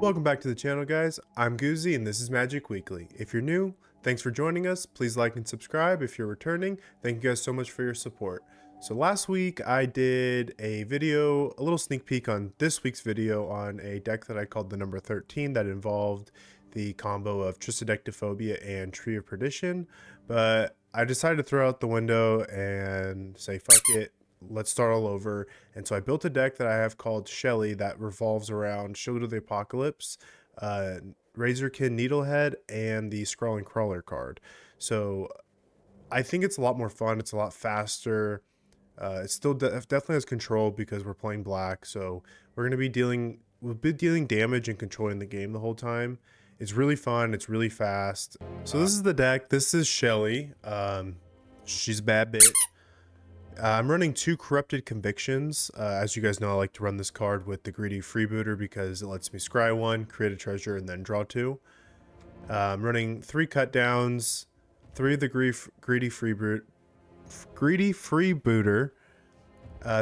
Welcome back to the channel, guys. I'm Goozy and this is Magic Weekly. If you're new, thanks for joining us. Please like and subscribe. If you're returning, thank you guys so much for your support. So last week I did a video, a little sneak peek on this week's video on a deck that I called the number 13 that involved the combo of Trisadectophobia and Tree of Perdition, but I decided to throw out the window and say fuck it, let's start all over. And so I built a deck that I have called Shelly that revolves around Shield of the Apocalypse, Razorkin Needlehead, and the Scrawling Crawler card. So I think it's a lot more fun. It's a lot faster. It still definitely has control because we're playing black. So we're going to be we'll be dealing damage and controlling the game the whole time. It's really fun. It's really fast. So this is the deck. This is Shelly. She's a bad bitch. I'm running two Corrupted Convictions. As you guys know, I like to run this card with the Greedy Freebooter because it lets me scry one, create a treasure, and then draw two. I'm running three Cut Downs, three of the Greedy Freebooter,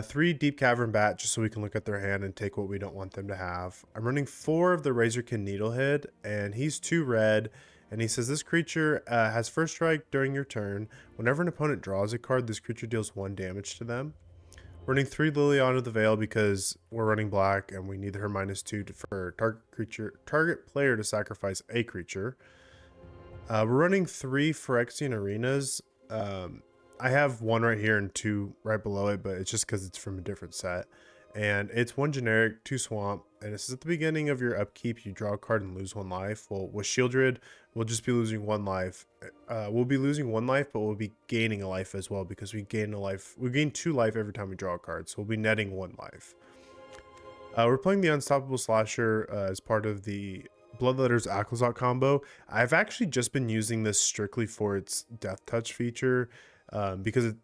three Deep Cavern Bat just so we can look at their hand and take what we don't want them to have. I'm running four of the Razorkin Needlehead, and he's 2 red. And he says this creature has first strike during your turn. Whenever an opponent draws a card, this creature deals 1 damage to them. Running 3 Liliana of the Veil because we're running black and we need her -2 for target player to sacrifice a creature. We're running 3 Phyrexian Arenas. I have 1 right here and 2 right below it, but it's just because it's from a different set. And it's 1 generic, 2 swamp, and it says at the beginning of your upkeep you draw a card and lose 1 life. Well, with Sheoldred we'll just be losing 1 life. We'll be losing 1 life, but we'll be gaining a life as well because we gain 2 life every time we draw a card, so we'll be netting 1 life. We're playing the Unstoppable Slasher as part of the Bloodletter's Aclazot combo. I've actually just been using this strictly for its Death Touch feature because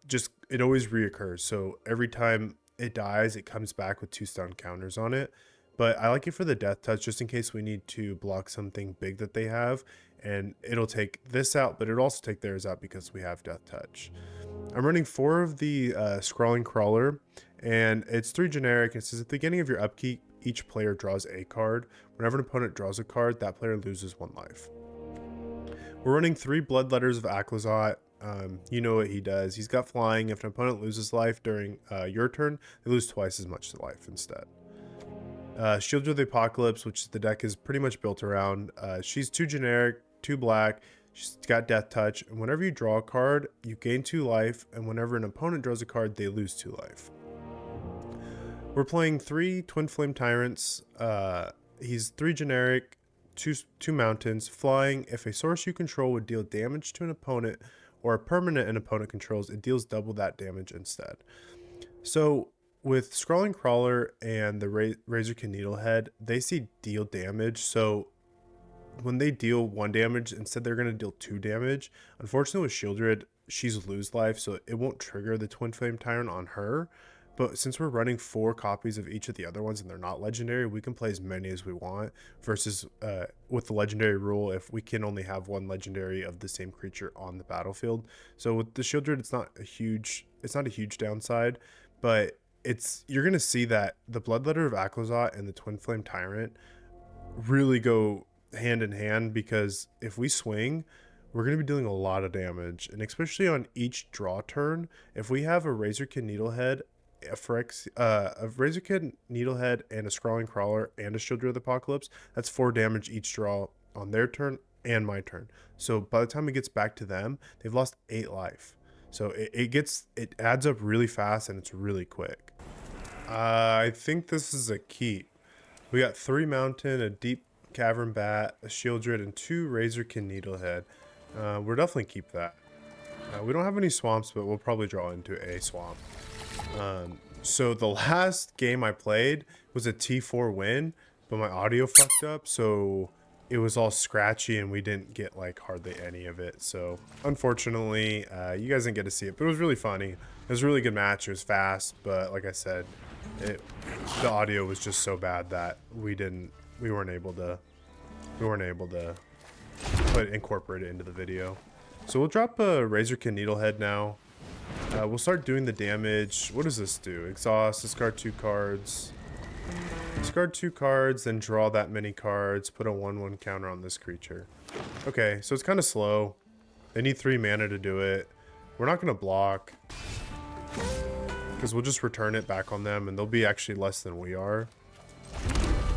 it always reoccurs, so every time it dies, it comes back with 2 stun counters on it. But I like it for the Death Touch just in case we need to block something big that they have, and it'll take this out, but it'll also take theirs out because we have Death Touch. I'm running 4 of the Scrawling Crawler, and it's 3 generic. It says at the beginning of your upkeep each player draws a card. Whenever an opponent draws a card, that player loses 1 life. We're running 3 Bloodletters of Aclazot. You know what he does. He's got flying. If an opponent loses life during your turn, they lose twice as much life instead. Shield of the Apocalypse, which the deck is pretty much built around. She's 2 generic, 2 black. She's got Death Touch, and whenever you draw a card, you gain 2 life, and whenever an opponent draws a card, they lose 2 life. We're playing 3 Twin Flame Tyrants. He's 3 generic, 2 mountains, flying. If a source you control would deal damage to an opponent or a permanent an opponent controls, it deals double that damage instead. So with Scrawling Crawler and the Razorkin Needlehead, they see deal damage. So when they deal 1 damage, instead they're going to deal 2 damage. Unfortunately with Sheoldred, she's lose life, so it won't trigger the Twin Flame Tyrant on her. But since we're running 4 copies of each of the other ones and they're not legendary, we can play as many as we want versus with the legendary rule, if we can only have 1 legendary of the same creature on the battlefield. So with the Sheoldred, it's not a huge downside, but you're going to see that the Bloodletter of Aclazot and the Twin Flame Tyrant really go hand in hand because if we swing, we're going to be dealing a lot of damage, and especially on each draw turn, if we have a Razorkin Needlehead, a Razorkin Needlehead, and a Scrawling Crawler and a Shield of the Apocalypse, that's 4 damage each draw on their turn and my turn. So by the time it gets back to them, they've lost 8 life. So it adds up really fast and it's really quick. I think this is a keep. We got 3 mountain, a Deep Cavern Bat, a Sheoldred, and 2 Razorkin Needlehead. We'll definitely keep that. We don't have any swamps, but we'll probably draw into a swamp. So the last game I played was a T4 win, but my audio fucked up, so it was all scratchy and we didn't get like hardly any of it. So unfortunately, you guys didn't get to see it, but it was really funny. It was a really good match. It was fast, but like I said, the audio was just so bad that we weren't able to incorporate it into the video. So we'll drop a Razorkin Needlehead now. We'll start doing the damage. What does this do? Exhaust, discard 2 cards. Discard 2 cards, then draw that many cards. Put a 1/1 counter on this creature. Okay, so it's kind of slow. They need 3 mana to do it. We're not going to block, because we'll just return it back on them, and they'll be actually less than we are.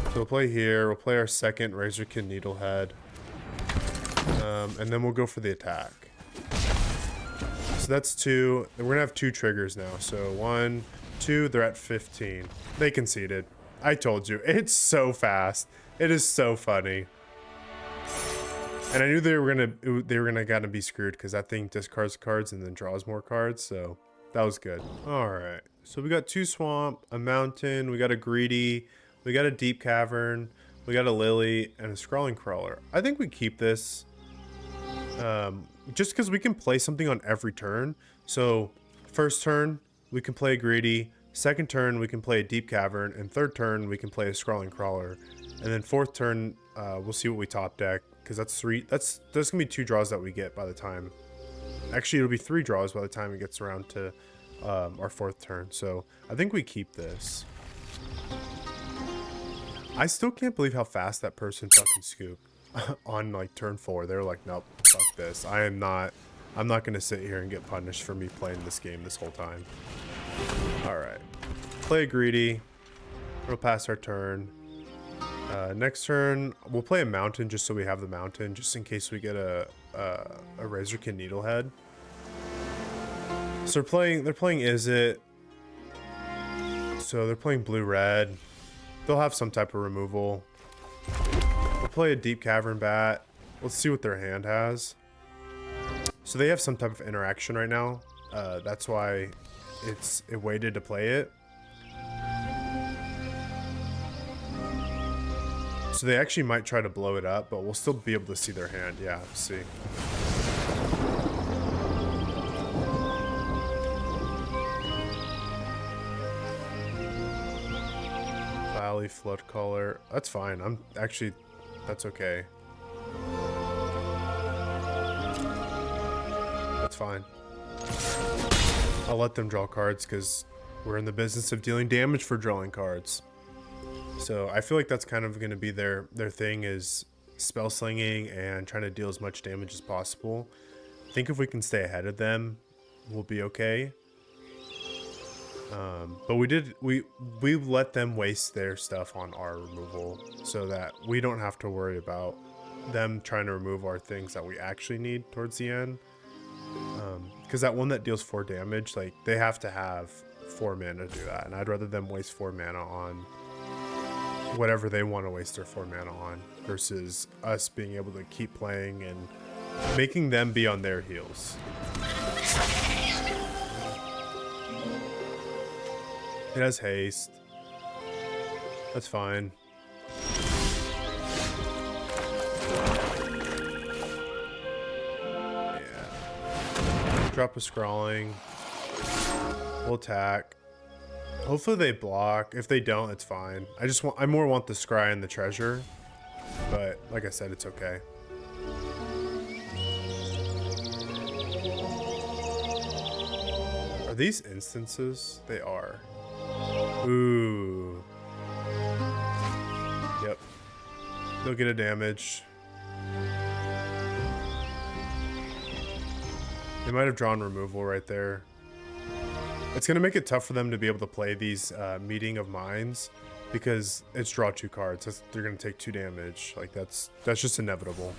So we'll play here. We'll play our second Razorkin Needlehead. And then we'll go for the attack. So that's 2. We're going to have 2 triggers now. So 1, 2, they're at 15. They conceded. I told you. It's so fast. It is so funny. And I knew they were gonna be screwed, because that thing discards cards and then draws more cards, so that was good. Alright. So we got 2 swamp, a mountain, we got a greedy, we got a deep cavern, we got a lily, and a scrawling crawler. I think we keep this. Just because we can play something on every turn. So first turn, we can play a greedy. Second turn, we can play a deep cavern. And third turn, we can play a scrawling crawler. And then fourth turn, we'll see what we top deck. Because there's going to be 2 draws that we get by the time. Actually, it'll be 3 draws by the time it gets around to our 4th turn. So I think we keep this. I still can't believe how fast that person fucking scooped on like turn 4. They're like, nope, fuck this. I'm not going to sit here and get punished for me playing this game this whole time. Alright. Play a greedy. We'll pass our turn. Next turn, we'll play a mountain just so we have the mountain, just in case we get a Razorkin Needlehead. So they're playing Izzet. So they're playing blue-red. They'll have some type of removal. We'll play a deep cavern bat. Let's see what their hand has. So they have some type of interaction right now. That's why it waited to play it. So they actually might try to blow it up, but we'll still be able to see their hand. Yeah, see. Valley flood color. That's fine. That's okay. That's fine. I'll let them draw cards because we're in the business of dealing damage for drawing cards. So I feel like that's kind of going to be their thing, is spell slinging and trying to deal as much damage as possible. I think if we can stay ahead of them, we'll be okay. But we let them waste their stuff on our removal so that we don't have to worry about them trying to remove our things that we actually need towards the end. Because that one that deals 4 damage, like, they have to have 4 mana to do that, and I'd rather them waste 4 mana on whatever they want to waste their 4 mana on versus us being able to keep playing and making them be on their heels. It has haste. That's fine. Yeah. Drop a scrawling. We'll attack. Hopefully they block. If they don't, it's fine. I more want the scry and the treasure. But like I said, it's okay. Are these instances? They are. Ooh. Yep. They'll get a damage. They might have drawn removal right there. It's going to make it tough for them to be able to play these Meeting of Minds because it's draw 2 cards. They're going to take 2 damage. Like, that's just inevitable.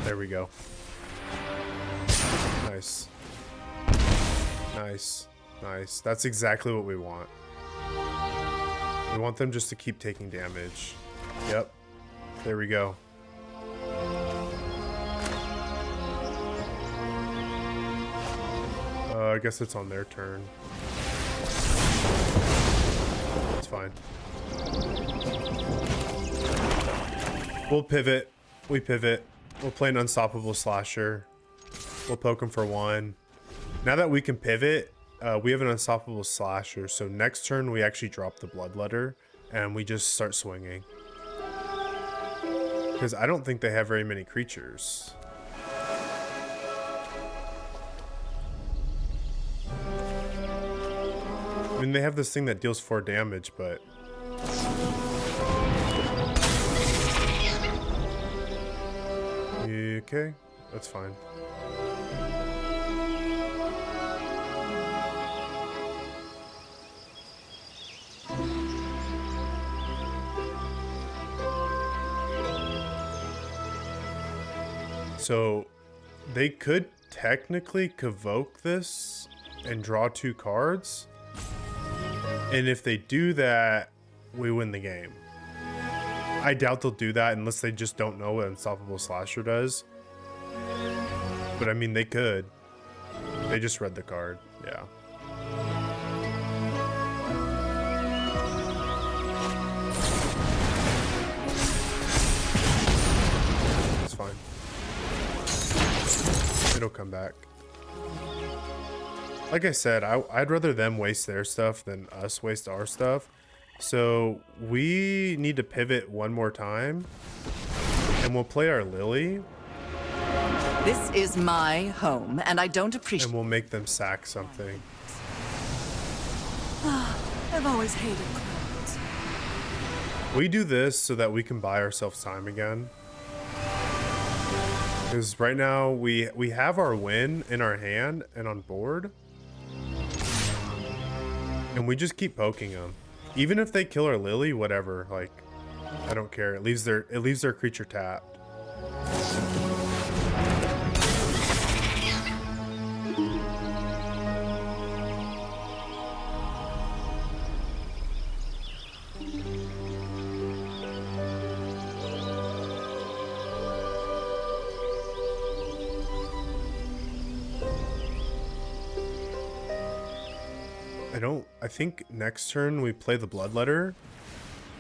There we go. Nice. Nice. Nice. That's exactly what we want. We want them just to keep taking damage. Yep. There we go. I guess it's on their turn. It's fine. We'll pivot. We pivot. We'll play an Unstoppable Slasher. We'll poke him for 1. Now that we can pivot, we have an Unstoppable Slasher. So next turn, we actually drop the Bloodletter and we just start swinging. Because I don't think they have very many creatures. I mean, they have this thing that deals 4 damage, but Okay, that's fine. So they could technically convoke this and draw 2 cards. And if they do that, we win the game. I doubt they'll do that unless they just don't know what Unstoppable Slasher does. But I mean, they could. They just read the card. Yeah. It's fine. It'll come back. Like I said, I'd rather them waste their stuff than us waste our stuff. So we need to pivot one more time. And we'll play our Lily. This is my home, and I don't appreciate... And we'll make them sack something. I've always hated crowds. We do this so that we can buy ourselves time again. Because right now we have our win in our hand and on board. And we just keep poking them. Even if they kill our Lily, whatever, like, I don't care. It leaves their creature tapped. I think next turn we play the Bloodletter.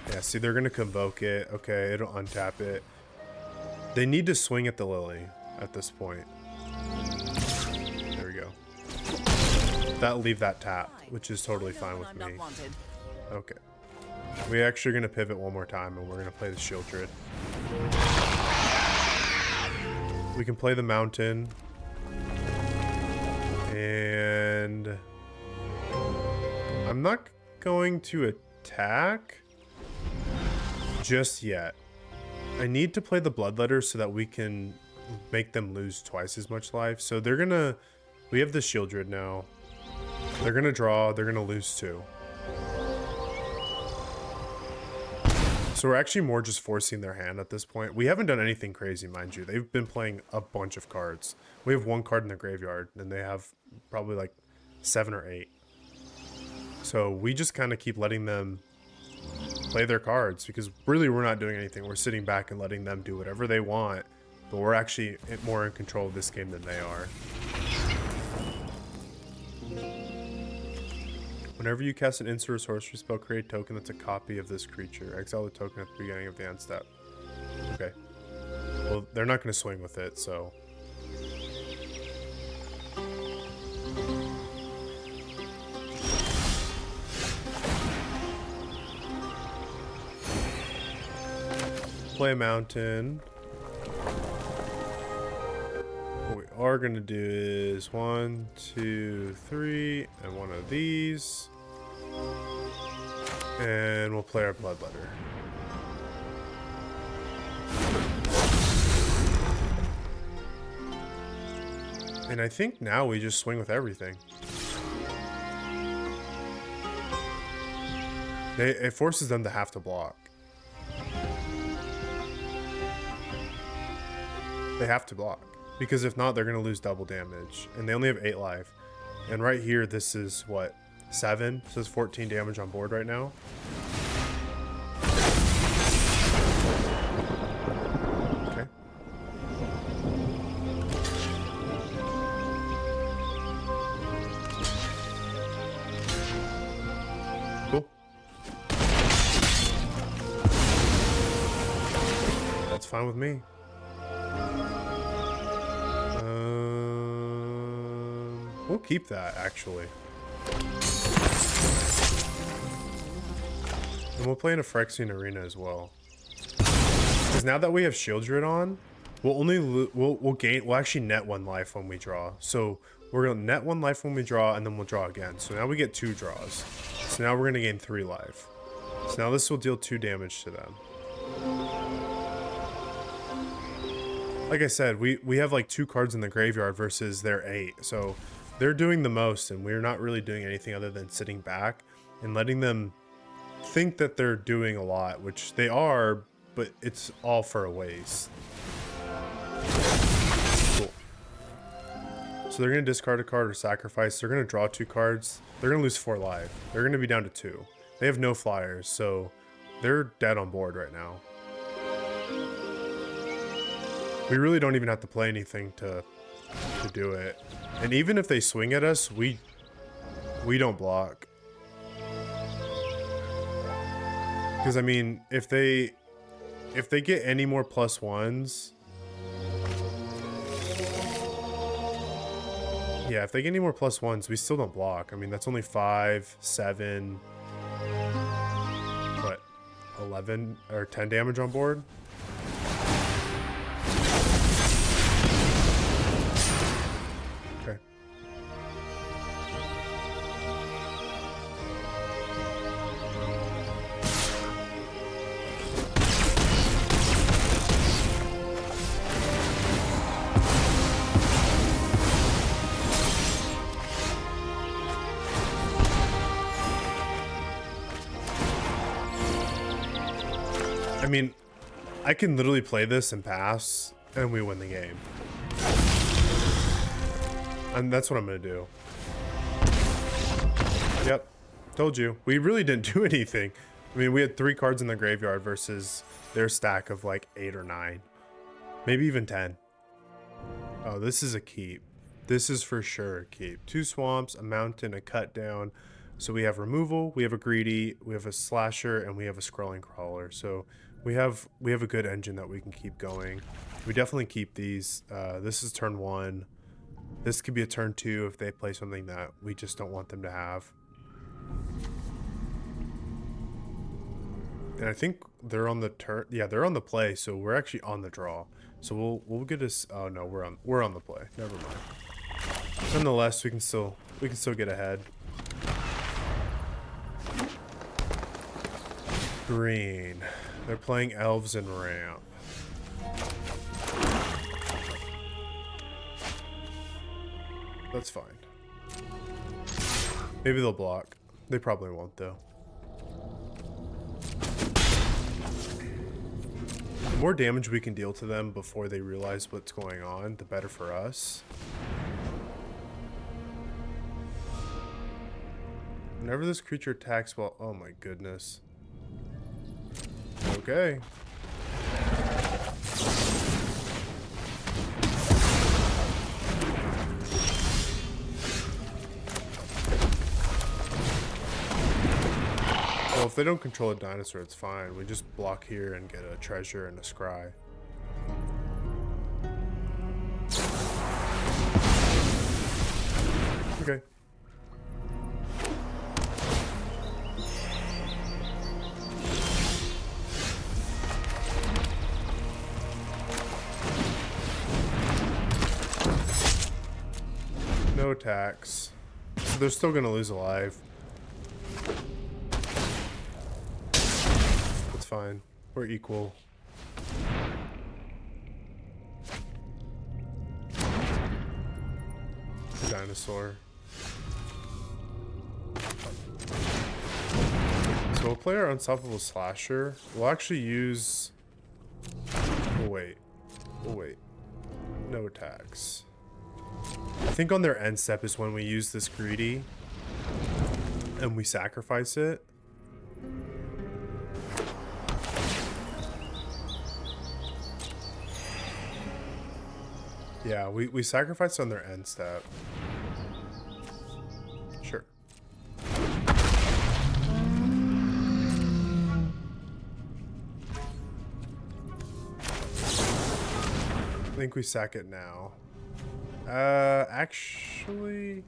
Yeah, see, they're gonna convoke it. Okay, it'll untap it. They need to swing at the Lily at this point. There we go. That'll leave that tapped, which is totally fine with me. Okay. We're actually gonna pivot one more time and we're gonna play the Shieldred. We can play the Mountain. And I'm not going to attack just yet. I need to play the Bloodletter so that we can make them lose twice as much life. So they're gonna... We have the Shieldred now. They're gonna draw. They're gonna lose 2. So we're actually more just forcing their hand at this point. We haven't done anything crazy, mind you. They've been playing a bunch of cards. We have 1 card in the graveyard, and they have probably like 7 or 8. So we just kind of keep letting them play their cards because really we're not doing anything. We're sitting back and letting them do whatever they want, but we're actually more in control of this game than they are. Whenever you cast an instant or sorcery spell, create a token that's a copy of this creature. Exile the token at the beginning of the end step. Okay. Well, they're not going to swing with it, so... Play a Mountain. What we are going to do is 1, 2, 3, and one of these. And we'll play our Bloodletter. And I think now we just swing with everything. It forces them to have to block. They have to block, because if not, they're going to lose double damage, and they only have 8 life. And right here, this is what, 7? So it's 14 damage on board right now. Okay. Cool. That's fine with me. We'll keep that, actually. And we'll play in a Phyrexian Arena as well. Because now that we have Shieldred on, we'll actually net 1 life when we draw. So we're gonna net 1 life when we draw, and then we'll draw again. So now we get 2 draws. So now we're gonna gain 3 life. So now this will deal 2 damage to them. like I said, we have like 2 cards in the graveyard versus their 8. So they're doing the most, and we're not really doing anything other than sitting back and letting them think that they're doing a lot, which they are, but it's all for a waste. Cool. So they're going to discard a card or sacrifice. They're going to draw 2 cards. They're going to lose 4 life. They're going to be down to 2. They have no flyers, so they're dead on board right now. We really don't even have to play anything to do it. And even if they swing at us, we don't block. Because I mean, if they get any more +1s, yeah, if they get any more +1s, we still don't block. I mean, that's only 5, 7, what, 11 or 10 damage on board. Okay. I mean, I can literally play this and pass, and we win the game. And that's what I'm going to do. Yep. Told you. We really didn't do anything. I mean, we had 3 cards in the graveyard versus their stack of like 8 or 9. Maybe even 10. Oh, this is a keep. This is for sure a keep. 2 swamps, a mountain, a cut down. So we have removal, we have a greedy, we have a slasher, and we have a scrolling crawler. So we have a good engine that we can keep going. We definitely keep these. This is turn 1. This could be a turn 2 if they play something that we just don't want them to have. And I think they're on the turn. Yeah, they're on the play, so we're actually on the draw. So we'll get us. Oh no, we're on the play. Never mind. Nonetheless, we can still get ahead. Green. They're playing elves and ramp. That's fine. Maybe they'll block. They probably won't though. The more damage we can deal to them before they realize what's going on, the better for us. Whenever this creature attacks, well, oh my goodness. Okay. Well, if they don't control a dinosaur, it's fine. We just block here and get a treasure and a scry. Okay. No attacks. So they're still gonna lose alive. That's fine. We're equal. Dinosaur. So we'll play our Unstoppable Slasher. We'll actually use... We'll wait. We'll wait. No attacks. I think on their end step is when we use this greedy and we sacrifice it. Yeah, we sacrifice on their end step. Sure. I think we sack it now. Actually,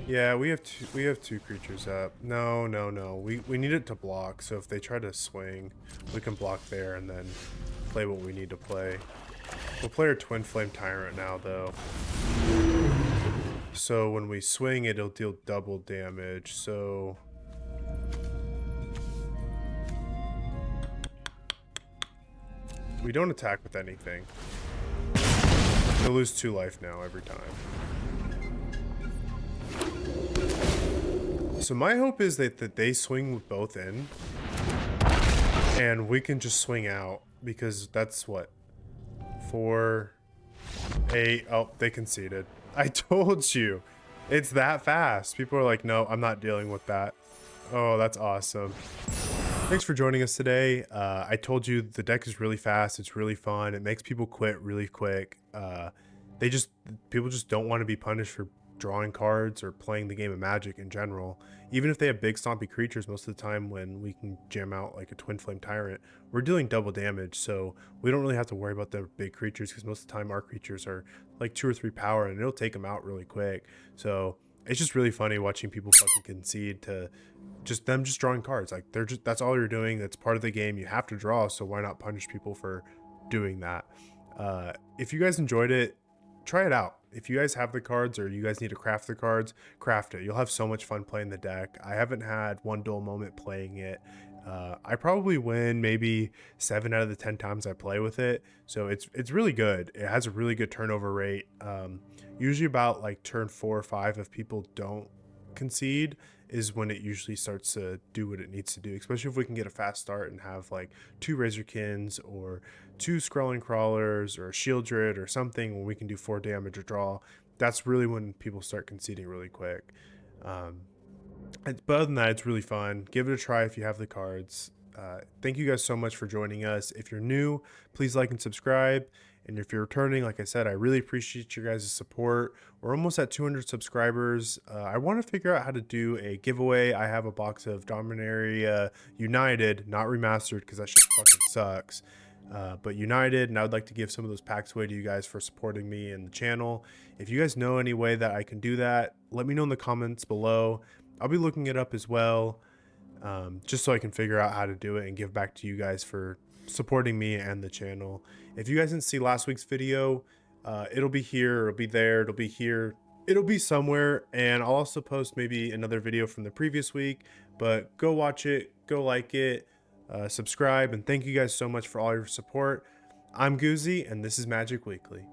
yeah, we have two creatures up. No. We need it to block. So if they try to swing, we can block there and then play what we need to play. We'll play our Twin Flame Tyrant now, though. So when we swing, it'll deal double damage. So we don't attack with anything. They'll lose 2 life now every time. So my hope is that they swing with both in. And we can just swing out. Because that's what? 4, 8. Oh, they conceded. I told you. It's that fast. People are like, no, I'm not dealing with that. Oh, that's awesome. Thanks for joining us today. I told you the deck is really fast. It's really fun. It makes people quit really quick. People just don't want to be punished for drawing cards or playing the game of Magic in general. Even if they have big stompy creatures, most of the time when we can jam out like a Twin Flame Tyrant, we're dealing double damage. So we don't really have to worry about the big creatures because most of the time our creatures are like 2 or 3 power and it'll take them out really quick. So it's just really funny watching people fucking concede to just drawing cards. Like that's all you're doing. That's part of the game. You have to draw. So why not punish people for doing that? If you guys enjoyed it, try it out. If you guys have the cards or you guys need to craft the cards, craft it. You'll have so much fun playing the deck. I haven't had one dull moment playing it. I probably win maybe 7 out of the 10 times I play with it. So it's really good. It has a really good turnover rate. Usually about like turn 4 or 5, if people don't concede, is when it usually starts to do what it needs to do, especially if we can get a fast start and have like 2 Razorkins or 2 Scrawling Crawlers or a Shieldred or something when we can do 4 damage or draw. That's really when people start conceding really quick. But other than that, it's really fun. Give it a try if you have the cards. Thank you guys so much for joining us. If you're new, please like and subscribe. And if you're returning, like I said, I really appreciate your guys' support. We're almost at 200 subscribers. I want to figure out how to do a giveaway. I have a box of Dominaria United, not remastered because that shit fucking sucks. But United, and I would like to give some of those packs away to you guys for supporting me and the channel. If you guys know any way that I can do that, let me know in the comments below. I'll be looking it up as well, just so I can figure out how to do it and give back to you guys for supporting me and the channel. If you guys didn't see last week's video, it'll be here, it'll be there, it'll be here, it'll be somewhere, and I'll also post maybe another video from the previous week. But go watch it, go like it, subscribe, and thank you guys so much for all your support. I'm Goozy, and this is Magic Weekly.